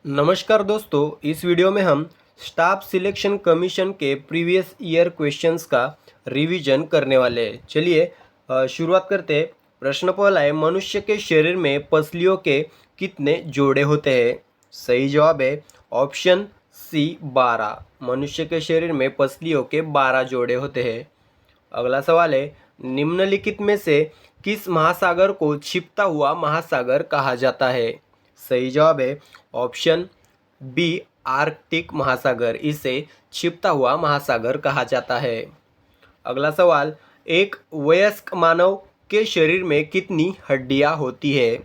नमस्कार दोस्तों, इस वीडियो में हम स्टाफ सिलेक्शन कमीशन के प्रीवियस ईयर क्वेश्चंस का रिवीजन करने वाले हैं। चलिए शुरुआत करते हैं। प्रश्न पहला है, मनुष्य के शरीर में पसलियों के कितने जोड़े होते हैं? सही जवाब है ऑप्शन सी 12। मनुष्य के शरीर में पसलियों के 12 जोड़े होते हैं। अगला सवाल है, निम्नलिखित में से किस महासागर को छिपता हुआ महासागर कहा जाता है? सही जवाब है ऑप्शन बी आर्कटिक महासागर। इसे छिपता हुआ महासागर कहा जाता है। अगला सवाल, एक वयस्क मानव के शरीर में कितनी हड्डियां होती है?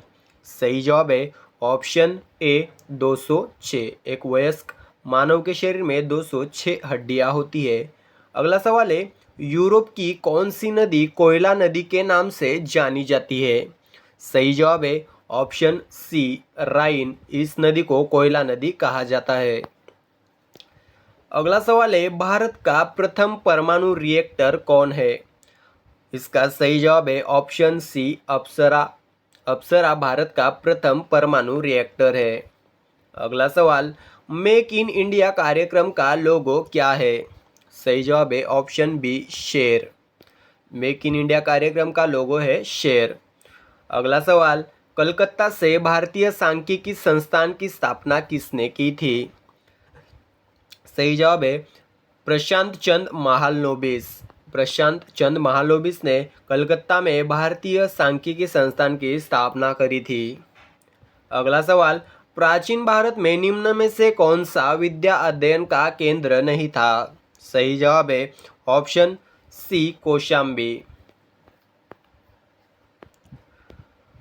सही जवाब है ऑप्शन ए 206। एक वयस्क मानव के शरीर में 206 हड्डियां होती है। अगला सवाल है, यूरोप की कौन सी नदी कोयला नदी के नाम से जानी जाती है? सही जवाब है ऑप्शन सी राइन। इस नदी को कोयला नदी कहा जाता है। अगला सवाल है, भारत का प्रथम परमाणु रिएक्टर कौन है? इसका सही जवाब है ऑप्शन सी अप्सरा। अप्सरा भारत का प्रथम परमाणु रिएक्टर है। अगला सवाल, मेक इन इंडिया कार्यक्रम का लोगो क्या है? सही जवाब है ऑप्शन बी शेर। मेक इन इंडिया कार्यक्रम का लोगो है शेर। अगला सवाल, कलकत्ता से भारतीय सांख्यिकी संस्थान की स्थापना किसने की थी? सही जवाब है प्रशांत चंद महालनोबिस। प्रशांत चंद महालनोबिस ने कलकत्ता में भारतीय सांख्यिकी संस्थान की स्थापना करी थी। अगला सवाल, प्राचीन भारत में निम्न में से कौन सा विद्या अध्ययन का केंद्र नहीं था? सही जवाब है ऑप्शन सी कौशाम्बी।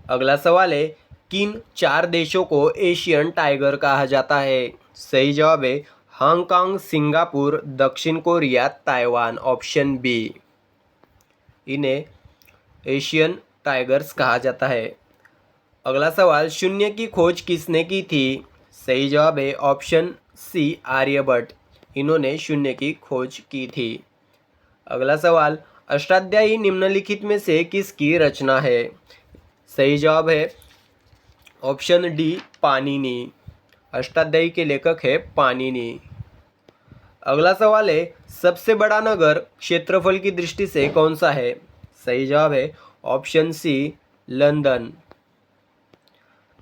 अगला सवाल है, किन 4 देशों को एशियन टाइगर कहा जाता है? सही जवाब है हांगकांग, सिंगापुर, दक्षिण कोरिया, ताइवान। ऑप्शन बी, इन्हें एशियन टाइगर्स कहा जाता है। अगला सवाल, शून्य की खोज किसने की थी? सही जवाब है ऑप्शन सी आर्यभट्ट। इन्होंने शून्य की खोज की थी। अगला सवाल, अष्टाध्यायी निम्नलिखित में से किसकी रचना है? सही जवाब है ऑप्शन डी पाणिनि। अष्टाध्यायी के लेखक है पाणिनि। अगला सवाल है, सबसे बड़ा नगर क्षेत्रफल की दृष्टि से कौन सा है? सही जवाब है ऑप्शन सी लंदन।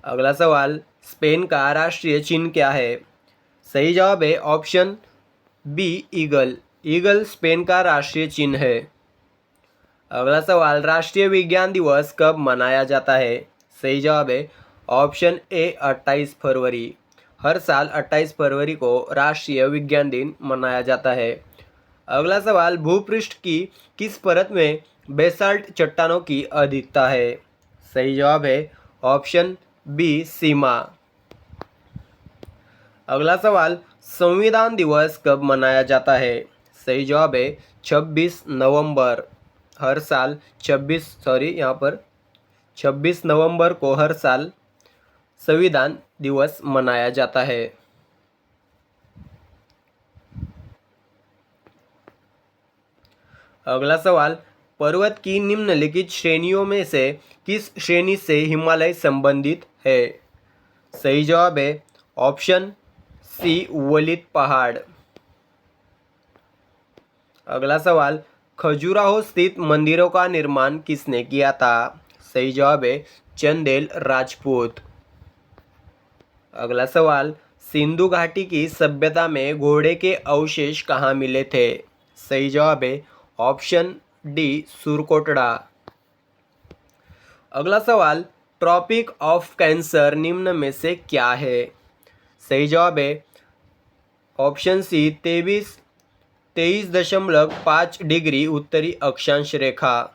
अगला सवाल, स्पेन का राष्ट्रीय चिन्ह क्या है? सही जवाब है option B eagle. Eagle Spain का राष्ट्रीय चिन्ह है। अगला सवाल, राष्ट्रीय विज्ञान दिवस कब मनाया जाता है? सही जवाब है ऑप्शन ए 28 फरवरी। हर साल 28 फरवरी को राष्ट्रीय विज्ञान दिन मनाया जाता है। अगला सवाल, भूपृष्ठ की किस परत में बेसाल्ट चट्टानों की अधिकता है? सही जवाब है ऑप्शन बी सीमा। अगला सवाल, संविधान दिवस कब मनाया जाता है? सही जवाब है 26 नवंबर। हर साल 26 नवंबर को हर साल संविधान दिवस मनाया जाता है। अगला सवाल, पर्वत की निम्नलिखित श्रेणियों में से किस श्रेणी से हिमालय संबंधित है? सही जवाब है ऑप्शन सी वलित पहाड़। अगला सवाल, खजुराहो स्थित मंदिरों का निर्माण किसने किया था? सही जवाब है चंदेल राजपूत। अगला सवाल, सिंधु घाटी की सभ्यता में घोड़े के अवशेष कहाँ मिले थे? सही जवाब है ऑप्शन डी सुरकोटड़ा। अगला सवाल, ट्रॉपिक ऑफ कैंसर निम्न में से क्या है? सही जवाब है ऑप्शन सी 23.5 डिग्री उत्तरी अक्षांश रेखा।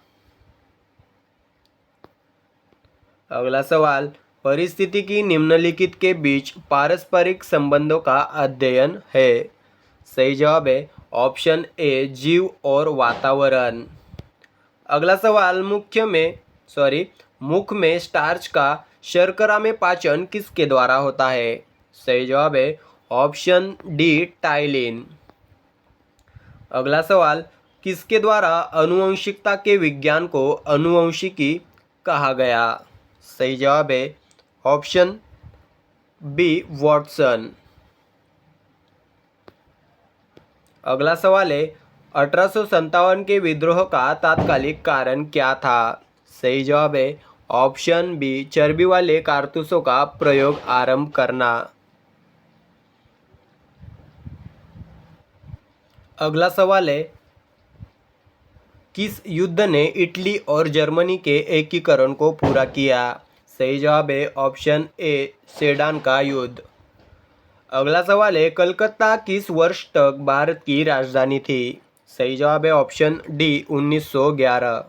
अगला सवाल, परिस्थितिकी निम्नलिखित के बीच पारस्परिक संबंधों का अध्ययन है। सही जवाब है ऑप्शन ए जीव और वातावरण। अगला सवाल, मुख में स्टार्च का शर्करा में पाचन किसके द्वारा होता है? सही जवाब है ऑप्शन डी टाइलिन। अगला सवाल, किसके द्वारा आनुवंशिकता के विज्ञान को आनुवंशिकी कहा गया? सही जवाब है ऑप्शन बी वॉटसन। अगला सवाल है 1857 के विद्रोह का तात्कालिक कारण क्या था? सही जवाब है ऑप्शन बी चर्बी वाले कारतूसों का प्रयोग आरंभ करना। अगला सवाल है किस युद्ध ने इटली और जर्मनी के एकीकरण को पूरा किया? सही जवाब है ऑप्शन ए सेडान का युद्ध। अगला सवाल है कलकत्ता किस वर्ष तक भारत की राजधानी थी? सही जवाब है ऑप्शन डी 1911।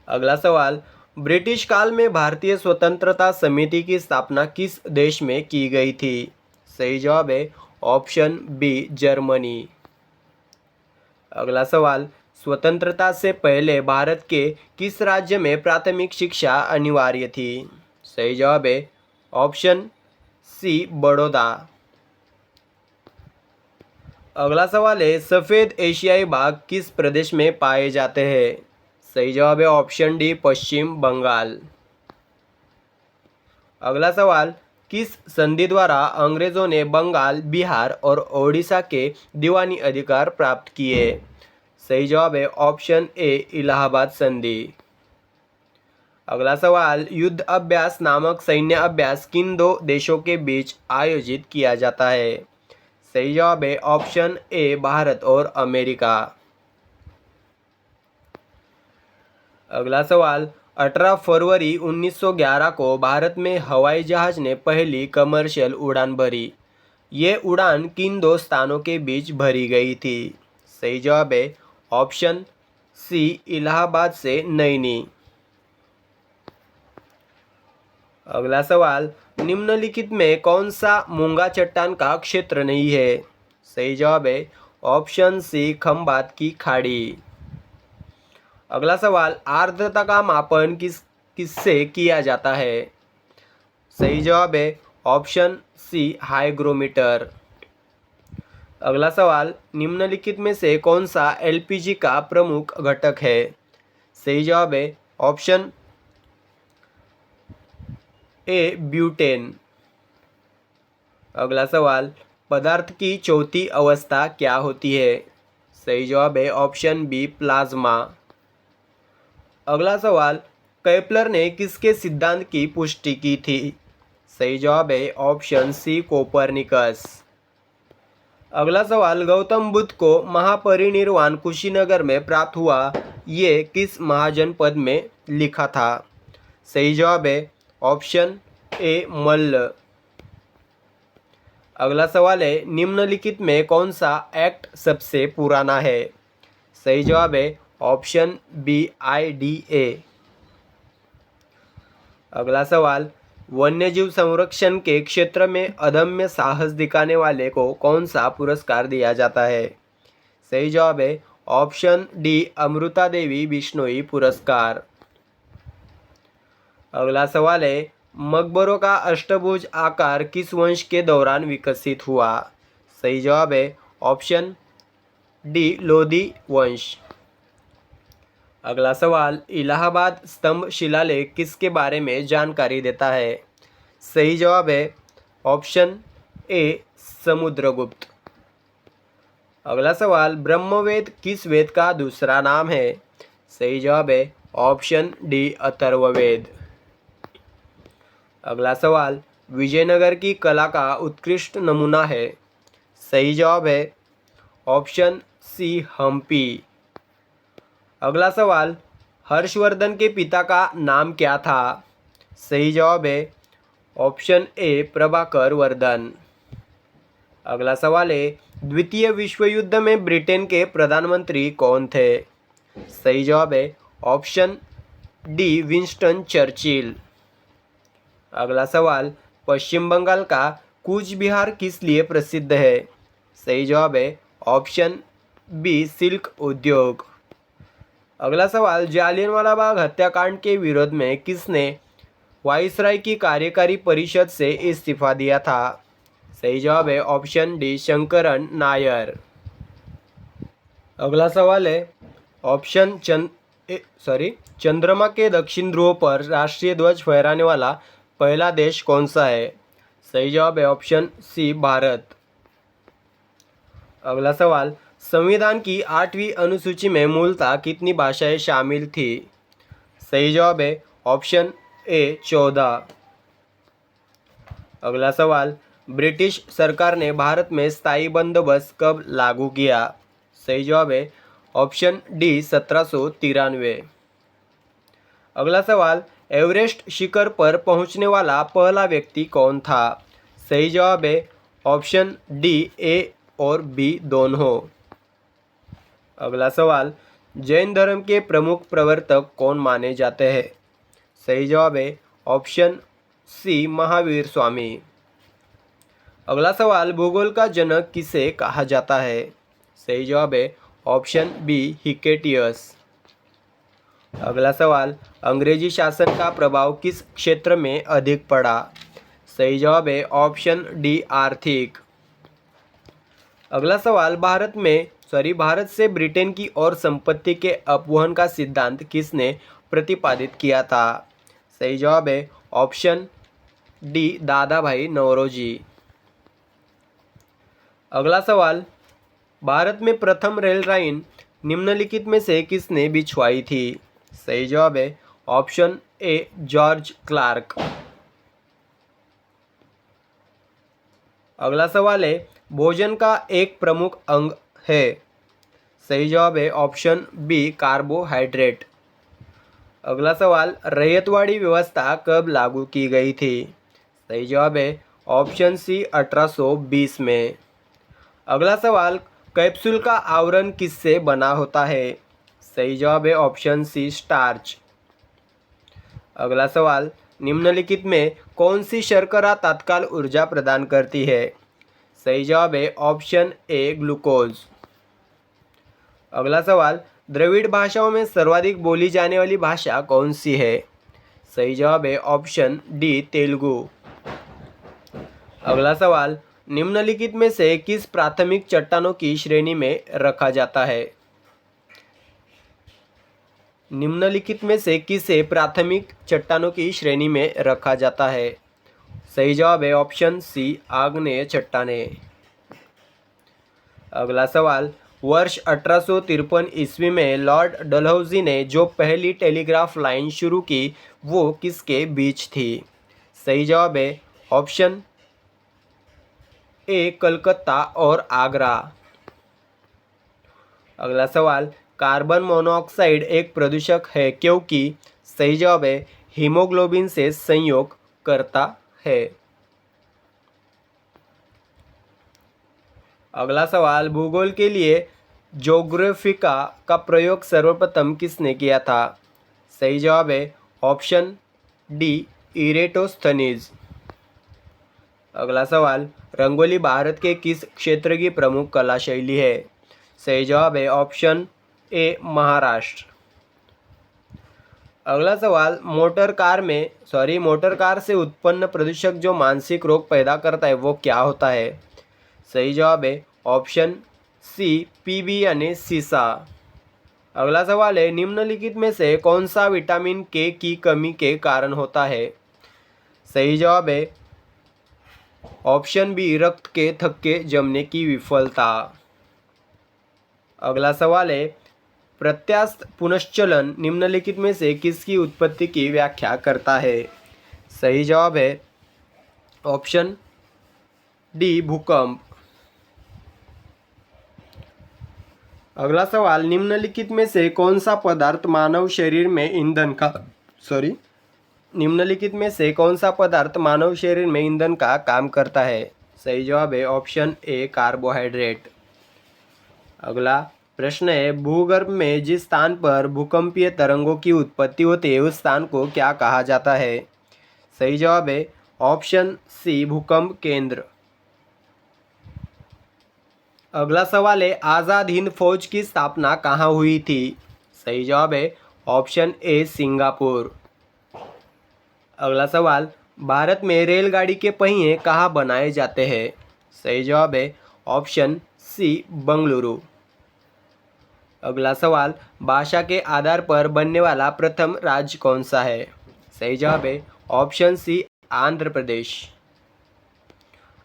अगला सवाल ब्रिटिश काल में भारतीय स्वतंत्रता समिति की स्थापना किस देश में की गई थी? सही जवाब है ऑप्शन बी जर्मनी। अगला सवाल स्वतंत्रता से पहले भारत के किस राज्य में प्राथमिक शिक्षा अनिवार्य थी? सही जवाब है ऑप्शन सी बड़ौदा। अगला सवाल है सफ़ेद एशियाई बाघ किस प्रदेश में पाए जाते हैं? सही जवाब है ऑप्शन डी पश्चिम बंगाल। अगला सवाल किस संधि द्वारा अंग्रेजों ने बंगाल, बिहार और ओडिशा के दीवानी अधिकार प्राप्त किए? सही जवाब है ऑप्शन ए इलाहाबाद संधि। अगला सवाल युद्ध अभ्यास नामक सैन्य अभ्यास किन दो देशों के बीच आयोजित किया जाता है? सही जवाब है ऑप्शन ए भारत और अमेरिका। अगला सवाल 18 फरवरी 1911 को भारत में हवाई जहाज ने पहली कमर्शियल उड़ान भरी। ये उड़ान किन दो स्थानों के बीच भरी गई थी? सही जवाब है ऑप्शन सी इलाहाबाद से नैनी। अगला सवाल निम्नलिखित में कौन सा मूंगा चट्टान का क्षेत्र नहीं है? सही जवाब है ऑप्शन सी खंबात की खाड़ी। अगला सवाल आर्द्रता का मापन किससे किया जाता है? सही जवाब है ऑप्शन सी हाइग्रोमीटर। अगला सवाल निम्नलिखित में से कौन सा एलपीजी का प्रमुख घटक है? सही जवाब है ऑप्शन ए ब्यूटेन। अगला सवाल पदार्थ की चौथी अवस्था क्या होती है? सही जवाब है ऑप्शन बी प्लाज्मा। अगला सवाल केपलर ने किसके सिद्धांत की पुष्टि की थी? सही जवाब है ऑप्शन सी कोपरनिकस। अगला सवाल गौतम बुद्ध को महापरिनिर्वाण कुशीनगर में प्राप्त हुआ ये किस महाजनपद में लिखा था? सही जवाब है ऑप्शन ए मल्ल। अगला सवाल है निम्नलिखित में कौन सा एक्ट सबसे पुराना है? सही जवाब है ऑप्शन बी IDA। अगला सवाल वन्यजीव संरक्षण के क्षेत्र में अदम्य साहस दिखाने वाले को कौन सा पुरस्कार दिया जाता है? सही जवाब है ऑप्शन डी अमृता देवी बिश्नोई पुरस्कार। अगला सवाल है मकबरों का अष्टभुज आकार किस वंश के दौरान विकसित हुआ? सही जवाब है ऑप्शन डी लोधी वंश। अगला सवाल इलाहाबाद स्तंभ शिलालेख किसके बारे में जानकारी देता है? सही जवाब है ऑप्शन ए समुद्रगुप्त। अगला सवाल ब्रह्मवेद किस वेद का दूसरा नाम है? सही जवाब है ऑप्शन डी अथर्ववेद। अगला सवाल विजयनगर की कला का उत्कृष्ट नमूना है? सही जवाब है ऑप्शन सी हम्पी। अगला सवाल हर्षवर्धन के पिता का नाम क्या था? सही जवाब है ऑप्शन ए प्रभाकर वर्धन। अगला सवाल है द्वितीय विश्व युद्ध में ब्रिटेन के प्रधानमंत्री कौन थे? सही जवाब है ऑप्शन डी विंस्टन चर्चिल। अगला सवाल पश्चिम बंगाल का कूच बिहार किस लिए प्रसिद्ध है? सही जवाब है ऑप्शन बी सिल्क उद्योग। अगला सवाल जालियनवाला बाग हत्याकांड के विरोध में किसने वायसराय की कार्यकारी परिषद से इस्तीफा दिया था? सही जवाब है ऑप्शन डी शंकरन नायर। अगला सवाल है चंद्रमा के दक्षिण ध्रुव पर राष्ट्रीय ध्वज फहराने वाला पहला देश कौन सा है? सही जवाब है ऑप्शन सी भारत। अगला सवाल, संविधान की 8वीं अनुसूची में मूलतः कितनी भाषाएं शामिल थी? सही जवाब है ऑप्शन ए 14। अगला सवाल, ब्रिटिश सरकार ने भारत में स्थायी बंदोबस्त कब लागू किया? सही जवाब है ऑप्शन डी 1793। अगला सवाल, एवरेस्ट शिखर पर पहुंचने वाला पहला व्यक्ति कौन था? सही जवाब है ऑप्शन डी ए और बी दोनों। अगला सवाल, जैन धर्म के प्रमुख प्रवर्तक कौन माने जाते हैं? सही जवाब है ऑप्शन सी महावीर स्वामी। अगला सवाल, भूगोल का जनक किसे कहा जाता है? सही जवाब है ऑप्शन बी हिकेटियस। अगला सवाल, अंग्रेजी शासन का प्रभाव किस क्षेत्र में अधिक पड़ा? सही जवाब है ऑप्शन डी आर्थिक। अगला सवाल, भारत से ब्रिटेन की ओर संपत्ति के अपवहन का सिद्धांत किसने प्रतिपादित किया था? सही जवाब है ऑप्शन डी दादा भाई नौरोजी। अगला सवाल, भारत में प्रथम रेल लाइन निम्नलिखित में से किसने बिछवाई थी? सही जवाब है ऑप्शन ए जॉर्ज क्लार्क। अगला सवाल है, भोजन का एक प्रमुख अंग है? सही जवाब है ऑप्शन बी कार्बोहाइड्रेट। अगला सवाल, रैयतवाड़ी व्यवस्था कब लागू की गई थी? सही जवाब है ऑप्शन सी 1820 में। अगला सवाल, कैप्सूल का आवरण किससे बना होता है? सही जवाब है ऑप्शन सी स्टार्च। अगला सवाल, निम्नलिखित में कौन सी शर्करा तत्काल ऊर्जा प्रदान करती है? सही जवाब है ऑप्शन ए ग्लूकोज। अगला सवाल, द्रविड़ भाषाओं में सर्वाधिक बोली जाने वाली भाषा कौन सी है? सही जवाब है ऑप्शन डी तेलुगु। अगला सवाल, निम्नलिखित में से किस प्राथमिक चट्टानों की श्रेणी में रखा जाता है? निम्नलिखित में से किसे प्राथमिक चट्टानों की श्रेणी में रखा जाता है? सही जवाब है ऑप्शन सी आग्नेय चट्टानें। अगला सवाल, वर्ष 1853 ईस्वी में लॉर्ड डलहौजी ने जो पहली टेलीग्राफ लाइन शुरू की वो किसके बीच थी? सही जवाब है ऑप्शन ए कलकत्ता और आगरा। अगला सवाल, कार्बन मोनोऑक्साइड एक प्रदूषक है क्योंकि? सही जवाब है हीमोग्लोबिन से संयोग करता है। अगला सवाल, भूगोल के लिए ज्योग्राफिका का प्रयोग सर्वप्रथम किसने किया था? सही जवाब है ऑप्शन डी इरेटोस्थनीज। अगला सवाल, रंगोली भारत के किस क्षेत्र की प्रमुख कला शैली है? सही जवाब है ऑप्शन ए महाराष्ट्र। अगला सवाल, मोटर कार से उत्पन्न प्रदूषक जो मानसिक रोग पैदा करता है वो क्या होता है? सही जवाब है ऑप्शन सी पीबी यानी सीसा। अगला सवाल है, निम्नलिखित में से कौन सा विटामिन के की कमी के कारण होता है? सही जवाब है ऑप्शन बी रक्त के थक्के जमने की विफलता। अगला सवाल है, प्रत्यास्थ पुनश्चलन निम्नलिखित में से किसकी उत्पत्ति की व्याख्या करता है? सही जवाब है ऑप्शन डी भूकंप। अगला सवाल, निम्नलिखित में से कौन सा पदार्थ मानव शरीर में ईंधन का काम करता है? सही जवाब है ऑप्शन ए कार्बोहाइड्रेट। अगला प्रश्न है, भूगर्भ में जिस स्थान पर भूकंपीय तरंगों की उत्पत्ति होती है उस स्थान को क्या कहा जाता है? सही जवाब है ऑप्शन सी भूकंप केंद्र। अगला सवाल है, आज़ाद हिंद फौज की स्थापना कहाँ हुई थी? सही जवाब है ऑप्शन ए सिंगापुर। अगला सवाल, भारत में रेलगाड़ी के पहिए कहाँ बनाए जाते हैं? सही जवाब है ऑप्शन सी बंगलुरु। अगला सवाल, भाषा के आधार पर बनने वाला प्रथम राज्य कौन सा है? सही जवाब है ऑप्शन सी आंध्र प्रदेश।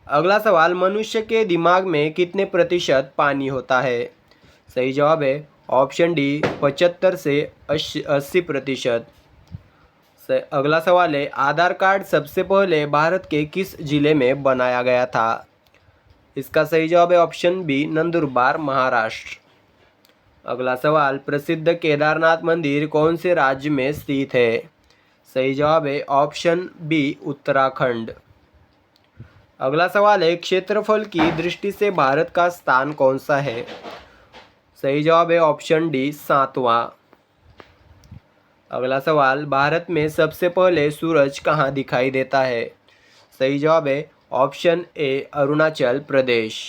अगला सवाल, मनुष्य के दिमाग में कितने प्रतिशत पानी होता है? सही जवाब है ऑप्शन डी 75 से 80%। अगला सवाल है, आधार कार्ड सबसे पहले भारत के किस जिले में बनाया गया था? इसका सही जवाब है ऑप्शन बी नंदुरबार, महाराष्ट्र। अगला सवाल, प्रसिद्ध केदारनाथ मंदिर कौन से राज्य में स्थित है? सही जवाब है ऑप्शन बी उत्तराखंड। अगला सवाल है, क्षेत्रफल की दृष्टि से भारत का स्थान कौन सा है? सही जवाब है ऑप्शन डी 7वां। अगला सवाल, भारत में सबसे पहले सूरज कहाँ दिखाई देता है? सही जवाब है ऑप्शन ए अरुणाचल प्रदेश।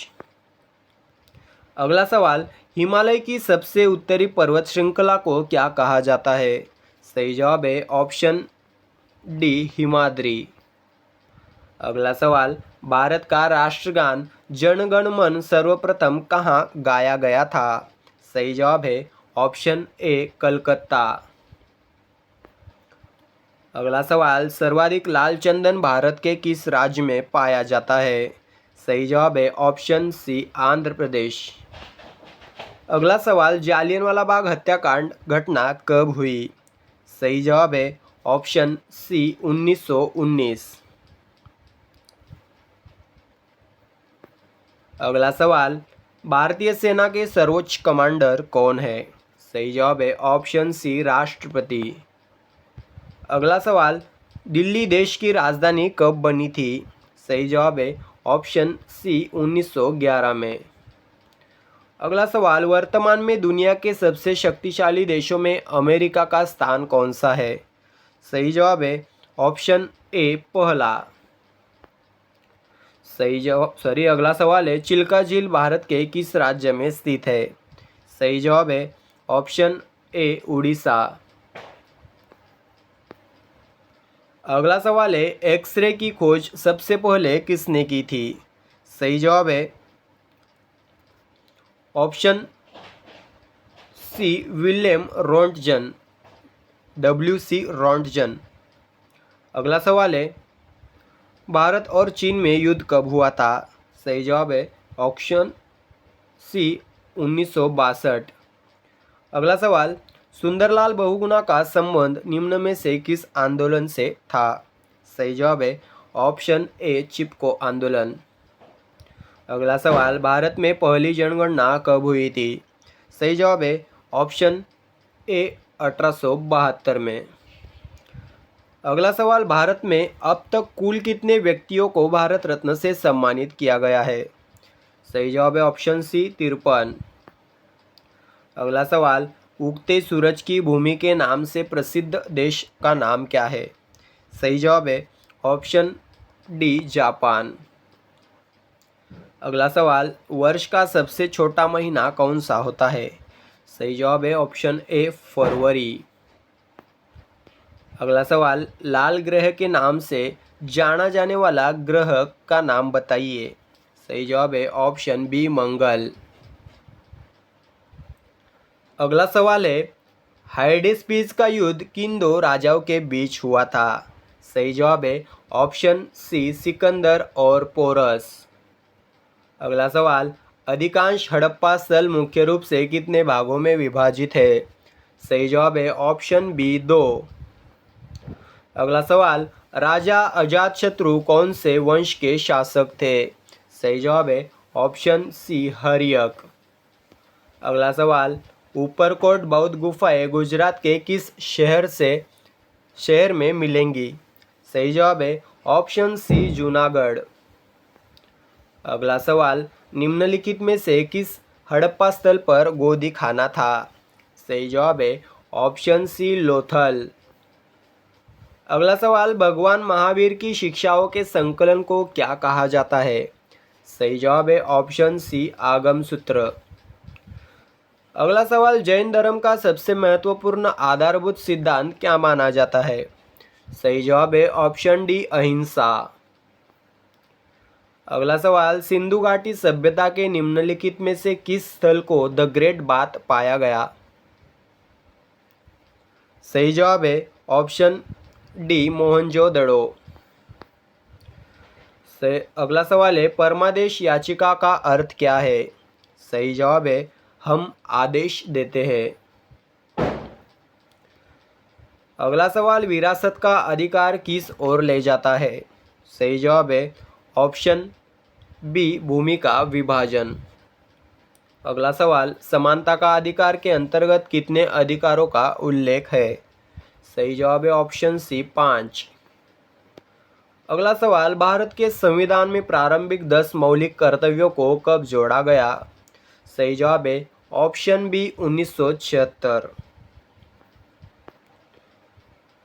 अगला सवाल, हिमालय की सबसे उत्तरी पर्वत श्रृंखला को क्या कहा जाता है? सही जवाब है ऑप्शन डी हिमाद्री। अगला सवाल, भारत का राष्ट्रगान जन गण मन सर्वप्रथम कहाँ गाया गया था? सही जवाब है ऑप्शन ए कलकत्ता। अगला सवाल, सर्वाधिक लाल चंदन भारत के किस राज्य में पाया जाता है? सही जवाब है ऑप्शन सी आंध्र प्रदेश। अगला सवाल, जालियनवाला बाग हत्याकांड घटना कब हुई? सही जवाब है ऑप्शन सी 1919। अगला सवाल, भारतीय सेना के सर्वोच्च कमांडर कौन है? सही जवाब है ऑप्शन सी राष्ट्रपति। अगला सवाल, दिल्ली देश की राजधानी कब बनी थी? सही जवाब है ऑप्शन सी 1911 में। अगला सवाल, वर्तमान में दुनिया के सबसे शक्तिशाली देशों में अमेरिका का स्थान कौन सा है? सही जवाब है ऑप्शन ए पहला। अगला सवाल है, चिल्का झील भारत के किस राज्य में स्थित है? सही जवाब है ऑप्शन ए उड़ीसा। अगला सवाल है, एक्सरे की खोज सबसे पहले किसने की थी? सही जवाब है option C William Roentgen, WC Roentgen. अगला सवाल है, भारत और चीन में युद्ध कब हुआ था? सही जवाब है ऑप्शन सी 1962। अगला सवाल, सुंदरलाल बहुगुणा का संबंध निम्न में से किस आंदोलन से था? सही जवाब है ऑप्शन ए चिपको आंदोलन। अगला सवाल, भारत में पहली जनगणना कब हुई थी? सही जवाब है ऑप्शन ए 1872 में। अगला सवाल, भारत में अब तक कुल कितने व्यक्तियों को भारत रत्न से सम्मानित किया गया है? सही जवाब है ऑप्शन सी 53। अगला सवाल, उगते सूरज की भूमि के नाम से प्रसिद्ध देश का नाम क्या है? सही जवाब है ऑप्शन डी जापान। अगला सवाल, वर्ष का सबसे छोटा महीना कौन सा होता है? सही जवाब है ऑप्शन ए फरवरी। अगला सवाल, लाल ग्रह के नाम से जाना जाने वाला ग्रह का नाम बताइए। सही जवाब है ऑप्शन बी मंगल। अगला सवाल है, हाइडेस्पीस का युद्ध किन दो राजाओं के बीच हुआ था? सही जवाब है ऑप्शन सी सिकंदर और पोरस। अगला सवाल, अधिकांश हड़प्पा स्थल मुख्य रूप से कितने भागों में विभाजित है? सही जवाब है ऑप्शन बी 2। अगला सवाल, राजा अजातशत्रु कौन से वंश के शासक थे? सही जवाब है ऑप्शन सी हर्यक। अगला सवाल, ऊपरकोट बौद्ध गुफाएं गुजरात के किस शहर में मिलेंगी? सही जवाब है ऑप्शन सी जूनागढ़। अगला सवाल, निम्नलिखित में से किस हड़प्पा स्थल पर गोदी खाना था? सही जवाब है ऑप्शन सी लोथल। अगला सवाल, भगवान महावीर की शिक्षाओं के संकलन को क्या कहा जाता है? सही जवाब है ऑप्शन सी आगम सूत्र। अगला सवाल, जैन धर्म का सबसे महत्वपूर्ण आधारभूत सिद्धांत क्या माना जाता है? सही जवाब है ऑप्शन डी अहिंसा। अगला सवाल, सिंधु घाटी सभ्यता के निम्नलिखित में से किस स्थल को द ग्रेट बाथ पाया गया? सही जवाब है ऑप्शन डी मोहनजोदड़ो। अगला सवाल है, परमादेश याचिका का अर्थ क्या है? सही जवाब है हम आदेश देते हैं। अगला सवाल, विरासत का अधिकार किस ओर ले जाता है? सही जवाब है ऑप्शन बी, भूमि का विभाजन। अगला सवाल, समानता का अधिकार के अंतर्गत कितने अधिकारों का उल्लेख है? सही जवाब है ऑप्शन सी, 5। अगला सवाल, भारत के संविधान में प्रारंभिक 10 मौलिक कर्तव्यों को कब जोड़ा गया? सही जवाब है ऑप्शन बी, 1976।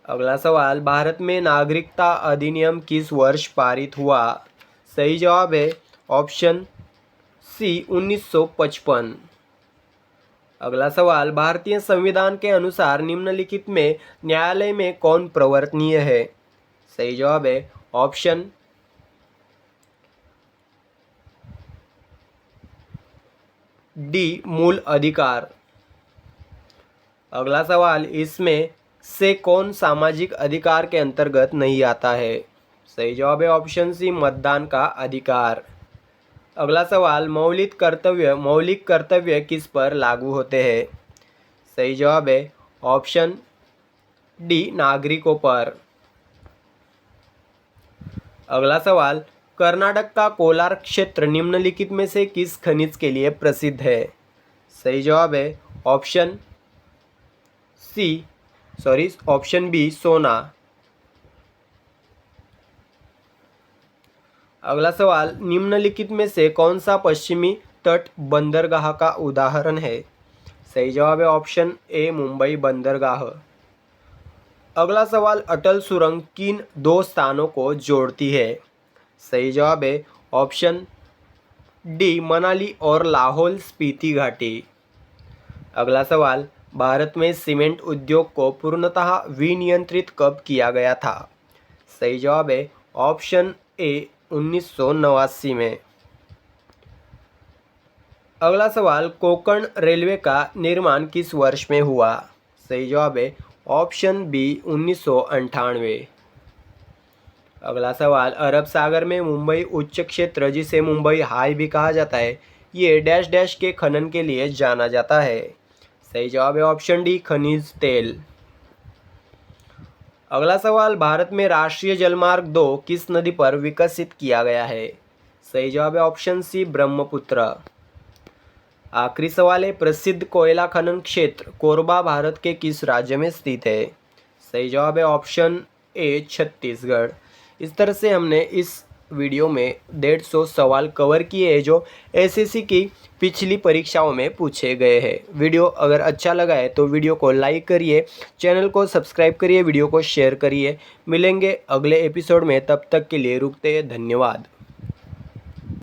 अगला सवाल, भारत में नागरिकता अधिनियम किस वर्ष पारित हुआ? सही जवाब है ऑप्शन सी, 1955। अगला सवाल, भारतीय संविधान के अनुसार निम्नलिखित में न्यायालय में कौन प्रवर्तनीय है? सही जवाब है ऑप्शन डी, मूल अधिकार। अगला सवाल, इसमें से कौन सामाजिक अधिकार के अंतर्गत नहीं आता है? सही जवाब है ऑप्शन सी, मतदान का अधिकार। अगला सवाल, मौलिक कर्तव्य किस पर लागू होते हैं? सही जवाब है ऑप्शन डी, नागरिकों पर। अगला सवाल, कर्नाटक का कोलार क्षेत्र निम्नलिखित में से किस खनिज के लिए प्रसिद्ध है? सही जवाब है ऑप्शन बी, सोना। अगला सवाल, निम्नलिखित में से कौन सा पश्चिमी तट बंदरगाह का उदाहरण है? सही जवाब है ऑप्शन ए, मुंबई बंदरगाह। अगला सवाल, अटल सुरंग किन 2 स्थानों को जोड़ती है? सही जवाब है ऑप्शन डी, मनाली और लाहौल स्पीति घाटी। अगला सवाल, भारत में सीमेंट उद्योग को पूर्णतः विनियंत्रित कब किया गया था? सही जवाब है ऑप्शन ए, 1989 में। अगला सवाल, कोंकण रेलवे का निर्माण किस वर्ष में हुआ? सही जवाब है ऑप्शन बी, 1998। अगला सवाल, अरब सागर में मुंबई उच्च क्षेत्र, जिसे मुंबई हाई भी कहा जाता है, ये डैश डैश के खनन के लिए जाना जाता है? सही जवाब है ऑप्शन डी, खनिज तेल। अगला सवाल, भारत में राष्ट्रीय जलमार्ग 2 किस नदी पर विकसित किया गया है? सही जवाब है ऑप्शन सी, ब्रह्मपुत्र। आखिरी सवाल है, प्रसिद्ध कोयला खनन क्षेत्र कोरबा भारत के किस राज्य में स्थित है? सही जवाब है ऑप्शन ए, छत्तीसगढ़। इस तरह से हमने इस वीडियो में 150 सवाल कवर किए हैं जो एसएससी की पिछली परीक्षाओं में पूछे गए हैं। वीडियो अगर अच्छा लगा है तो वीडियो को लाइक करिए, चैनल को सब्सक्राइब करिए, वीडियो को शेयर करिए। मिलेंगे अगले एपिसोड में, तब तक के लिए रुकते हैं, धन्यवाद।